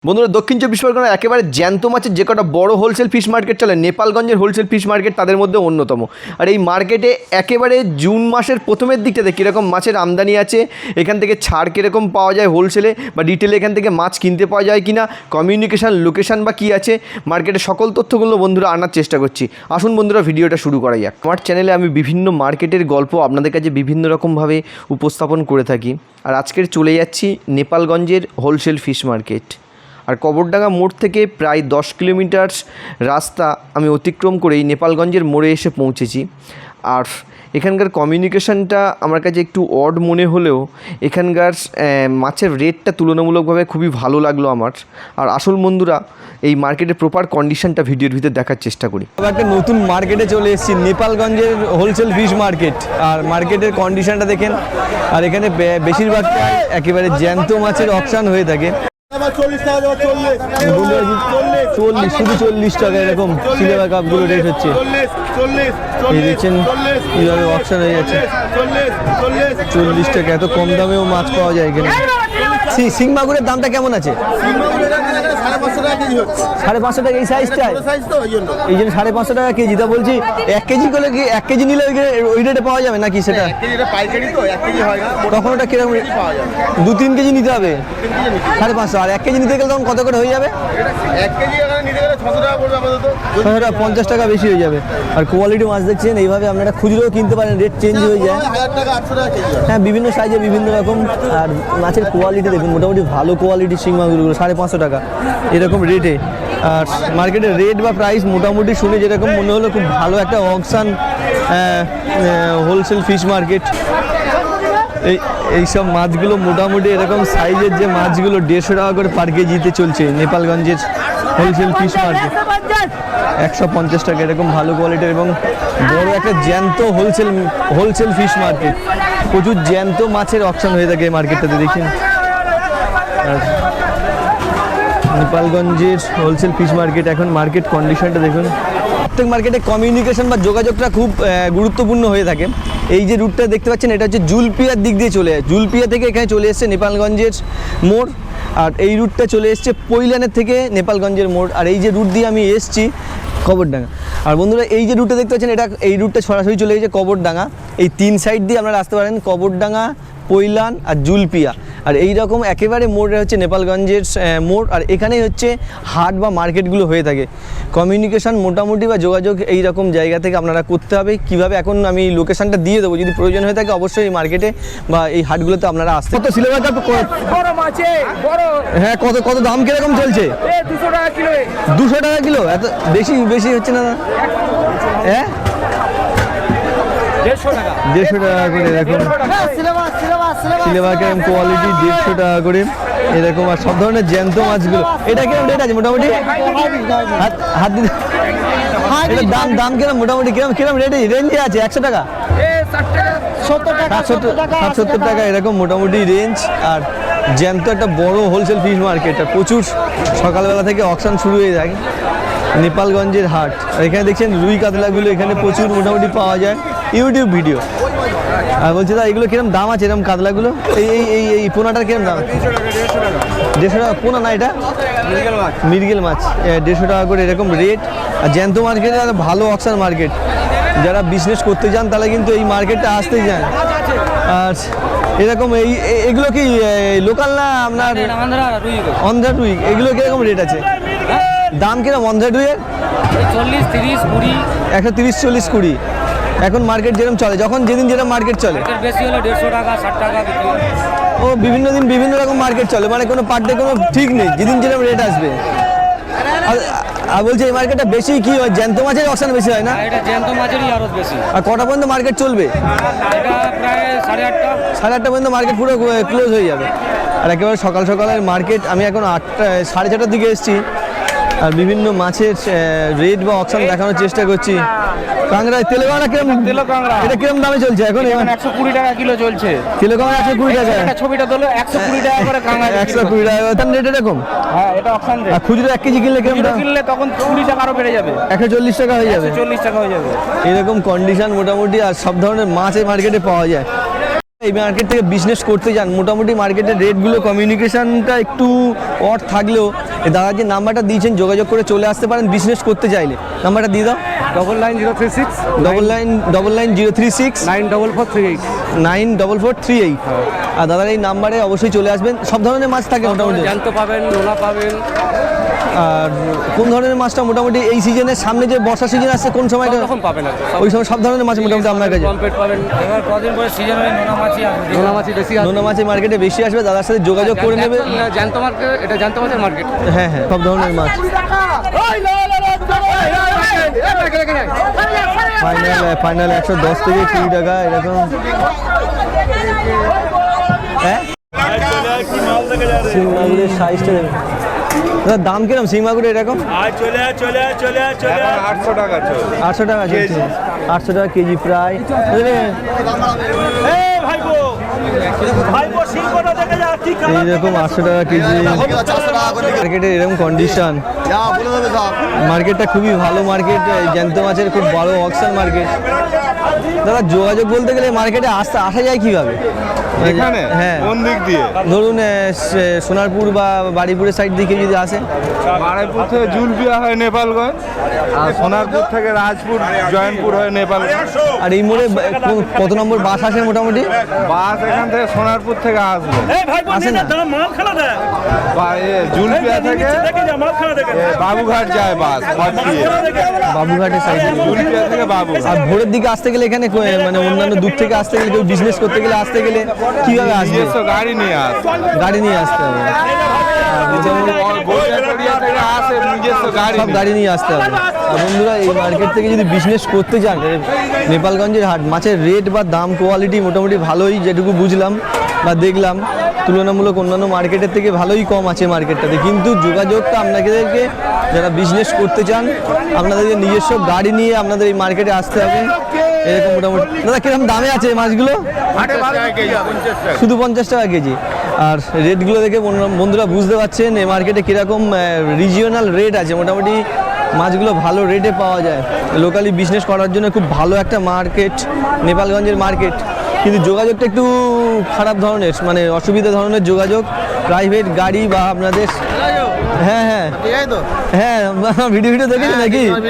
বন্ধুরা দক্ষিণ চব্বিশ পরগনার একেবারে জ্যান্ত মাছের যে কটা বড় হোলসেল ফিশ মার্কেট চলে নেপালগঞ্জের হোলসেল ফিশ মার্কেট তাদের মধ্যে অন্যতম। আর এই মার্কেটে একেবারে জুন মাসের প্রথমের দিকটাতে কীরকম মাছের আমদানি আছে, এখান থেকে ছাড় কীরকম পাওয়া যায় হোলসেলে বা ডিটেলে, এখান থেকে মাছ কিনতে পাওয়া যায় কি না, কমিউনিকেশান লোকেশান বা কী আছে, মার্কেটের সকল তথ্যগুলো বন্ধুরা আনার চেষ্টা করছি। আসুন বন্ধুরা ভিডিওটা শুরু করা যাক। আমার চ্যানেলে আমি বিভিন্ন মার্কেটের গল্প আপনাদের কাছে বিভিন্ন রকমভাবে উপস্থাপন করে থাকি। আর আজকের চলে যাচ্ছি নেপালগঞ্জের হোলসেল ফিশ মার্কেট। আর কবরডাঙ্গা মোড় থেকে প্রায় 10 কিলোমিটার রাস্তা আমি অতিক্রম করেই নেপালগঞ্জের মোড়ে এসে পৌঁছেছি। আর এখানকার কমিউনিকেশানটা আমার কাছে একটু অড মনে হলেও এখানকার মাছের রেটটা তুলনামূলকভাবে খুবই ভালো লাগলো আমার। আর আসল বন্ধুরা এই মার্কেটের প্রপার কন্ডিশনটা ভিডিওর ভিতরে দেখার চেষ্টা করি। একটা নতুন মার্কেটে চলে এসেছি, নেপালগঞ্জের হোলসেল ফিশ মার্কেট। আর মার্কেটের কন্ডিশনটা দেখেন। আর এখানে বেশিরভাগটাই একেবারে জ্যান্ত মাছের অকশন হয়ে থাকে। 40 শুধু 40 টাকা এরকম সিলভার কাপগুলো রেট হচ্ছে। দেখছেন কীভাবে অকশন হয়ে যাচ্ছে। 40 টাকা, এত কম দামেও মাছ পাওয়া যায় এখানে। শিং মাগুরের দামটা কেমন আছে? 550 টাকা এই সাইজটা, এই জন্য 550 টাকা কেজি। তা বলছি 1 কেজি করলে কি 1 কেজি নিলে ওই রেটে পাওয়া যাবে নাকি? সেটা তখন ওটা কিরকম? 2-3 কেজি নিতে হবে 550। আর 1 কেজি নিতে গেলে তখন কত করে হয়ে যাবে? 1 কেজি নিতে গেলে 600 টাকা পড়বে আপাতত। 50 টাকা বেশি হয়ে যাবে। আর কোয়ালিটি মাছ দেখছেন, এইভাবে আপনারা খুচরোও কিনতে পারেন, রেট চেঞ্জ হয়ে যায়। 1000 টাকা 800 টাকা কেজি। হ্যাঁ, বিভিন্ন সাইজে বিভিন্ন রকম। আর মাছের কোয়ালিটি দেখুন, মোটামুটি ভালো কোয়ালিটির শিং মাগুরগুলো 550 টাকা এরকম রেটে। আর মার্কেটের রেট বা প্রাইস মোটামুটি শুনে যেরকম মনে হলো খুব ভালো একটা অকশন হোলসেল ফিশ মার্কেট। এইসব মাছগুলো মোটামুটি এরকম সাইজের যে মাছগুলো 150 টাকা করে পার কেজিতে চলছে নেপালগঞ্জের হোলসেল ফিশ মার্কেট। 150 টাকা এরকম ভালো কোয়ালিটির এবং বড় একটা জ্যান্ত হোলসেল ফিশ মার্কেট। প্রচুর জ্যান্ত মাছের অকশন হয়ে থাকে এই মার্কেটটাতে দেখেন। নেপালগঞ্জের হোলসেল ফিশ মার্কেট এখন মার্কেট কন্ডিশনটা দেখুন। প্রত্যেক মার্কেটে কমিউনিকেশন বা যোগাযোগটা খুব গুরুত্বপূর্ণ হয়ে থাকে। এই যে রুটটা দেখতে পাচ্ছেন, এটা হচ্ছে জুলপিয়ার দিক দিয়ে চলে যায়। জুলপিয়া থেকে এখানে চলে এসছে নেপালগঞ্জের মোড়। আর এই রুটটা চলে এসছে পৈলানের থেকে নেপালগঞ্জের মোড়। আর এই যে রুট দিয়ে আমি এসছি কবরডাঙ্গা। আর বন্ধুরা এই যে রুটটা দেখতে পাচ্ছেন, এই রুটটা সরাসরি চলে গেছে কবরডাঙ্গা। এই 3 সাইড দিয়ে আপনারা আসতে পারেন, কবরডাঙ্গা, পৈলান আর জুলপিয়া। আর এই রকম একেবারে মোড়ে হচ্ছে নেপালগঞ্জের মোড়। আর এখানেই হচ্ছে হাট বা মার্কেটগুলো হয়ে থাকে। কমিউনিকেশান মোটামুটি বা যোগাযোগ এই রকম জায়গা থেকে আপনারা করতে হবে। কিভাবে এখন আমি লোকেশানটা দিয়ে দেবো, যদি প্রয়োজন হয়ে থাকে অবশ্যই এই মার্কেটে বা এই হাটগুলোতে আপনারা আসতে। কত সিলেবাস? হ্যাঁ, কত দাম কিরকম চলছে? 200 টাকা কিলো। 200 টাকা কিলো? এত বেশি হচ্ছে না? হ্যাঁ, 150 টাকা। 150 টাকা করে এরকম সিলেভার কেরম কোয়ালিটি, 150 টাকা করে এরকম। আর সব ধরনের জ্যান্ত মাছগুলো এটা কিরম রেট আছে মোটামুটি? হাত দিতে এটা দাম কিরম মোটামুটি কিরম রেটে রেঞ্জে আছে? 100 টাকা, 70 টাকা এরকম মোটামুটি রেঞ্জ। আর জ্যান্ত একটা বড় হোলসেল ফিশ মার্কেট। আর প্রচুর সকালবেলা থেকে অকশন শুরু হয়ে যায় নেপালগঞ্জের হাট। আর এখানে দেখছেন রুই কাতলাগুলো এখানে প্রচুর মোটামুটি পাওয়া যায়, ইউটিউব ভিডিও। আর বলছি দা এগুলো কিরম দাম আছে এরকম কাতলাগুলো? এই পোনাটার কিরম দাম? 150 টাকা পোনা না? এটা মৃগেল মাছ 150 টাকা করে এরকম রেট। আর জ্যান্ত মার্কেটে ভালো অকশন মার্কেট। যারা বিজনেস করতে চান তাহলে কিন্তু এই মার্কেটটা আসতেই যান। আর এরকম এগুলো কি লোকাল না আপনার? অন্ধ্রা রুই। এগুলো কিরকম রেট আছে, দাম কিরম অন্ধ্রা রুইয়ের? 40, 30, 20। 130, 40, 20 এখন মার্কেট যেরকম চলে, যখন যেদিন যেরকম মার্কেট চলে। বেশি হলে 150 টাকা, 60 টাকা বিক্রি হয়। ও বিভিন্ন দিন বিভিন্ন রকম মার্কেট চলে, মানে কোনো পার ডে কোনো ঠিক নেই, যেদিন যেরকম রেট আসবে। আর বলছি এই মার্কেটটা বেশি কি হয়, জ্যান্ত মাছের অকশন বেশি হয় না? এটা জ্যান্ত মাছেরই আরো বেশি। আর কটা পর্যন্ত মার্কেট চলবে? এটা প্রায় 8:30। 8:30 পর্যন্ত মার্কেট পুরো ক্লোজ হয়ে যাবে। আর একেবারে সকালের মার্কেট। আমি এখন 4:30টার দিকে এসেছি। আর বিভিন্ন মাছের রেট বা অকশন দেখানোর চেষ্টা করছি। কাঁকড়া তেলেকাঁকড়া কিরম? এটা কিরম দামে চলছে এখন? 120 টাকা কিলো চলছে তেলেকাঁকড়া 120 টাকা। এটা ছবিটা তোলো, 120 টাকা করে কাঁকড়া। 120 টাকা তার রেট এরকম? হ্যাঁ, এটা অপশন রেট। আর খুচরো 1 কেজি কিনলে কিরম দাম? কিনলে তখন 20 টাকা আরো বেড়ে যাবে, 140 টাকা হয়ে যাবে। 140 টাকা হয়ে যাবে এরকম কন্ডিশন মোটামুটি। আর সব ধরনের মাছ এই মার্কেটে পাওয়া যায়। এই মার্কেট থেকে বিজনেস করতে যান মোটামুটি মার্কেটের রেটগুলো কমিউনিকেশনটা একটু অড থাকলেও এই দাদার যে নাম্বারটা দিয়েছেন যোগাযোগ করে চলে আসতে পারেন বিজনেস করতে চাইলে। নাম্বারটা দিয়ে দাও। 99036 99036 94438। 94438। আর দাদার এই নাম্বারে অবশ্যই চলে আসবেন। সব ধরনের মাছ থাকে মোটামুটি? জ্যান্ত পাবেন, নোনা পাবেন। আর কোন ধরনের মাছটা মোটামুটি এই সিজনের সামনে যে বর্ষা সিজন আসছে কোন সময়টা তখন পাবেন আর ওই সময় সব ধরনের মাছ মোটামুটি আপনার কাছে? কমপ্লিট পাবেন। এবার কদিন পরে সিজন হয়ে নোনা মাছই আসবে, নোনা মাছই বেশি আসবে। নোনা মাছের মার্কেটে বেশি আসবে, দাদার সাথে যোগাযোগ করে নেবে। জ্যান্ত মার্কেট, এটা জ্যান্ত মাছের মার্কেট। হ্যাঁ হ্যাঁ, সব ধরনের মাছ। ফাইনাল 110 থেকে 20 টাকা এরকম। হ্যাঁ, শিং মাগুরের সাইজটা দেবে দাদা, দাম কিরকম শিং মাগুরের এরকম? 800 টাকা। 800 টাকা কেজি। 800 টাকা কেজি প্রায়। এইরকম 800 টাকা কেজি মার্কেটের এরকম কন্ডিশন। মার্কেটটা খুবই ভালো মার্কেট, জ্যান্ত মাছের খুব বড় অকশন মার্কেট। দাদা যোগাযোগ বলতে গেলে মার্কেটে আসা যায় কিভাবে? এখানে হ্যাঁ, কোন দিক দিয়ে? ধরুন সোনারপুর বা বাড়িপুরের সাইড দিকে যদি আসে। বারাইপুর থেকে জুলপিয়া হয় নেপালগঞ্জ, আর সোনারপুর থেকে রাজপুর জয়নপুর হয় নেপালগঞ্জ। আর এই মোড়ে কত নম্বর বাস আসে মোটামুটি? বাস এখান থেকে সোনারপুর থেকে আসবে, আসে না? জুলপিয়া থেকে বাবুঘাট যায় বাস, বাবুঘাটের সাইড জুলপিয়া থেকে বাবু। আর ভোরের দিকে আসতে গেলে এখানে মানে অন্যান্য দূর থেকে আসতে গেলে, কেউ বিজনেস করতে গেলে আসতে গেলে কিভাবে আসবে? নিজস্ব গাড়ি নিয়ে আসবে, গাড়ি নিয়ে আসতে হবে। যেমন গড়িয়া থেকে আসে নিজস্ব গাড়ি সব গাড়ি নিয়ে আসতে হবে। আর বন্ধুরা এই মার্কেট থেকে যদি বিজনেস করতে চান, নেপালগঞ্জের হাট মাছের রেট বা দাম কোয়ালিটি মোটামুটি ভালোই, যেটুকু বুঝলাম বা দেখলাম তুলনামূলক অন্যান্য মার্কেটের থেকে ভালোই কম আছে মার্কেটটাতে। কিন্তু যোগাযোগটা আপনাদেরকে, যারা বিজনেস করতে চান আপনাদেরকে নিজস্ব গাড়ি নিয়ে আপনাদের এই মার্কেটে আসতে হবে। এরকম মোটামুটি। দাদা কিরকম দামে আছে মাছগুলো? শুধু 50 টাকা কেজি। আর রেটগুলো দেখে বন্ধুরা বুঝতে পারছেন এই মার্কেটে কীরকম রিজিওনাল রেট আছে। মোটামুটি মাছগুলো ভালো রেটে পাওয়া যায়। লোকালি বিজনেস করার জন্য খুব ভালো একটা মার্কেট নেপালগঞ্জের মার্কেট। কিন্তু যোগাযোগটা একটু খারাপ ধরনের, মানে অসুবিধা ধরনের যোগাযোগ। প্রাইভেট গাড়ি বা আপনাদের, হ্যাঁ হ্যাঁ হ্যাঁ, ভিডিও দেখেছি নাকি? আর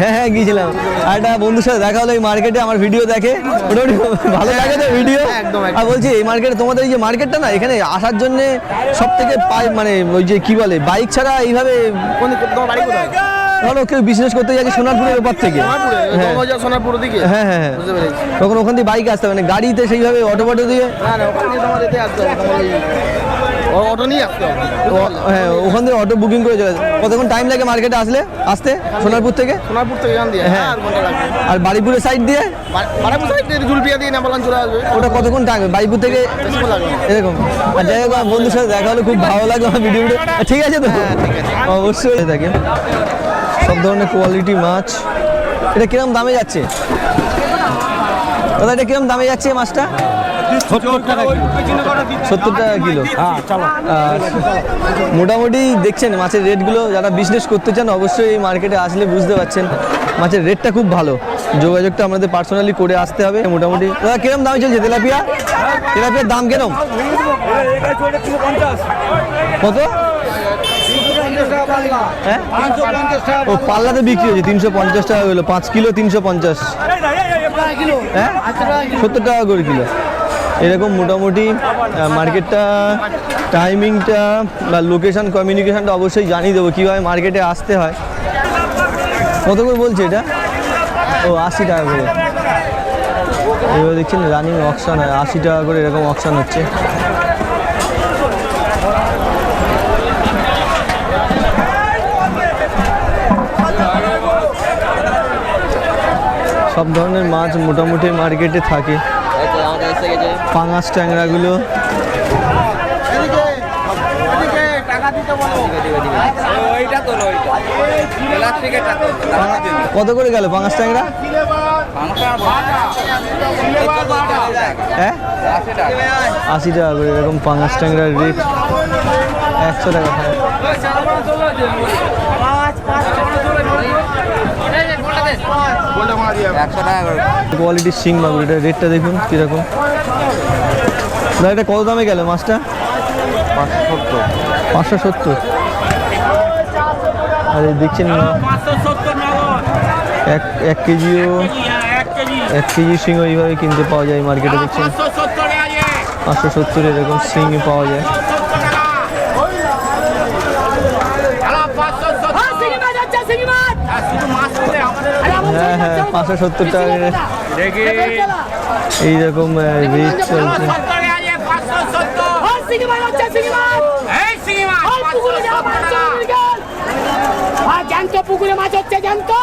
হ্যাঁ হ্যাঁ গিয়েছিলাম। আর একটা বন্ধুর সাথে দেখা হলো এই মার্কেটে, আমার ভিডিও দেখে, মোটামুটি ভালো লাগে তো ভিডিও। আর বলছি এই মার্কেটে, তোমাদের এই যে মার্কেটটা না, এখানে আসার জন্যে সব থেকে মানে ওই যে কি বলে, বাইক ছাড়া এইভাবে ধরো কেউ বিজনেস করতে যাচ্ছে সোনারপুরের ওপর থেকে, সোনারপুর দিকে, হ্যাঁ হ্যাঁ হ্যাঁ, তখন ওখান থেকে বাইক আসতে হবে, মানে গাড়িতে সেইভাবে অটো দিয়ে, অটো নিয়ে আসতে হবে। হ্যাঁ ওখান থেকে অটো বুকিং করে চলে যায়। কতক্ষণ টাইম লাগে মার্কেটে আসতে সোনারপুর থেকে? সোনারপুর থেকে এখান দিয়ে হ্যাঁ। 8 ঘন্টা লাগবে। আর বাড়িপুরের সাইড দিয়ে? বারাইপুর সাইড দিয়ে জুলপিয়া দিয়ে নেপালগঞ্জ চলে আসবে। ওটা কতক্ষণ থাকবে বাড়িপুর থেকে? বেশিক্ষণ লাগবে না। এরকম। আর যাই হোক, আমার বন্ধুর সাথে দেখা হলো, খুব ভালো লাগলো আমার ভিডিও। ঠিক আছে তো? অবশ্যই থাকে সব ধরনের কোয়ালিটি মাছ। এটা কিরকম দামে যাচ্ছে দাদা? এটা কিরকম দামে যাচ্ছে মাছটা? 70 টাকা কিলো। আর মোটামুটি দেখছেন মাছের রেটগুলো। যারা বিজনেস করতে চান অবশ্যই এই মার্কেটে আসলে বুঝতে পারছেন মাছের রেটটা খুব ভালো। যোগাযোগটা আমাদের পার্সোনালি করে আসতে হবে। মোটামুটি দাদা কিরকম দামে চলছে তেলাপিয়া? তেলাপিয়ার দাম কিরকম? কত? হ্যাঁ, ও পাল্লাতে বিক্রি হচ্ছে 350 টাকা কিলো। 5 কিলো 350। হ্যাঁ, 70 টাকা করে কিলো। এরকম মোটামুটি মার্কেটটা, টাইমিংটা বা লোকেশান, কমিউনিকেশানটা অবশ্যই জানিয়ে দেবো কীভাবে মার্কেটে আসতে হয়। কত করে বলছে এটা? ও 80 টাকা করে। এবার দেখছেন রানিং অকশন হয়, 80 টাকা করে এরকম অকশন হচ্ছে। সব ধরনের মাছ মোটামুটি মার্কেটে থাকে। পাঙাশ ট্যাংরাগুলো কত করে গেল পাঙাশ ট্যাংরা? হ্যাঁ, 80 টাকা করে এরকম পাঙাশ ট্যাংরার রেট। 100 টাকা। কোয়ালিটির শিং মাগুর, এটা রেটটা দেখুন কীরকম। দাদা এটা কত দামে গেল মাছটা? 570। আর এই দেখছেন এক কেজিও 1 কেজি শিং ওইভাবে কিনতে পাওয়া যায় মার্কেটে। দেখছেন 570 এরকম শিং পাওয়া যায়। হ্যাঁ হ্যাঁ 570 টাকা এইরকম রেট চলছে। পুকুরে মাছ হচ্ছে জানতো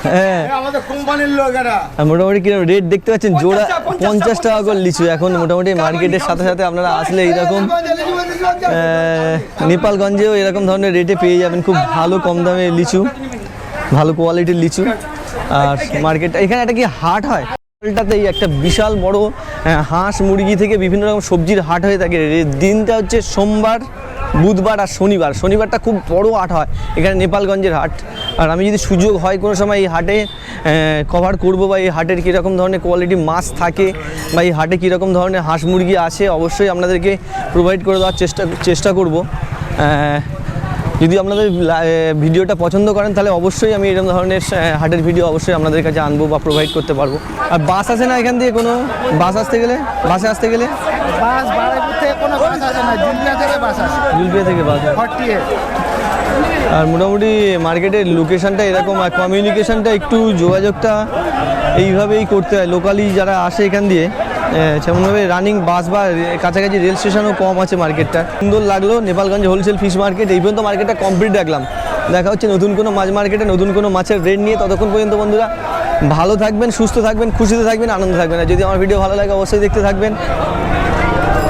হ্যাঁ আমাদের কোম্পানির লোক এরা। আর মোটামুটি কিরকম রেট দেখতে পাচ্ছেন, জোড়া 50 টাকা করে লিচু। এখন মোটামুটি মার্কেটের সাথে সাথে আপনারা আসলে এইরকম নেপালগঞ্জেও এরকম ধরনের রেটে পেয়ে যাবেন খুব ভালো কম দামে লিচু, ভালো কোয়ালিটির লিচু। আর মার্কেট এখানে একটা কি হাট হয়, হাটটাতেই একটা বিশাল বড় হাঁস মুরগি থেকে বিভিন্ন রকম সবজির হাট হয়ে থাকে। দিনটা হচ্ছে সোমবার, বুধবার আর শনিবার। শনিবারটা খুব বড় হাট হয় এখানে নেপালগঞ্জের হাট। আর আমি যদি সুযোগ হয় কোনো সময় এই হাটে কভার করব বা এই হাটের কীরকম ধরনের কোয়ালিটি মাছ থাকে বা এই হাটে কীরকম ধরনের হাঁস মুরগি আছে অবশ্যই আপনাদেরকে প্রোভাইড করে দেওয়ার চেষ্টা করব। যদি আপনাদের ভিডিওটা পছন্দ করেন তাহলে অবশ্যই আমি এরকম ধরনের হাটের ভিডিও অবশ্যই আপনাদের কাছে আনবো বা প্রোভাইড করতে পারবো। আর বাস আছে না এখান দিয়ে, কোনো বাসে আসতে গেলে বাস বারাইপুর থেকে কোনো বাস আসে না, জুলপিয়া থেকে বাস আসে। জুলপিয়া থেকে বাস। 48। আর মোটামুটি মার্কেটের লোকেশানটা এরকম, আর কমিউনিকেশানটা একটু যোগাযোগটা এইভাবেই করতে হয়। লোকালি যারা আসে এখান দিয়ে সেমনভাবে রানিং বাস বা কাছাকাছি রেল স্টেশনও কম আছে মার্কেটটা। সুন্দর লাগলো নেপালগঞ্জ হোলসেল ফিশ মার্কেট। এই পর্যন্ত মার্কেটটা কমপ্লিট রাখলাম। দেখা হচ্ছে নতুন কোনো মাছ মার্কেটে নতুন কোনো মাছের রেট নিয়ে। ততক্ষণ পর্যন্ত বন্ধুরা ভালো থাকবেন, সুস্থ থাকবেন, খুশিতে থাকবেন, আনন্দ থাকবেন। আর যদি আমার ভিডিও ভালো লাগে অবশ্যই দেখতে থাকবেন।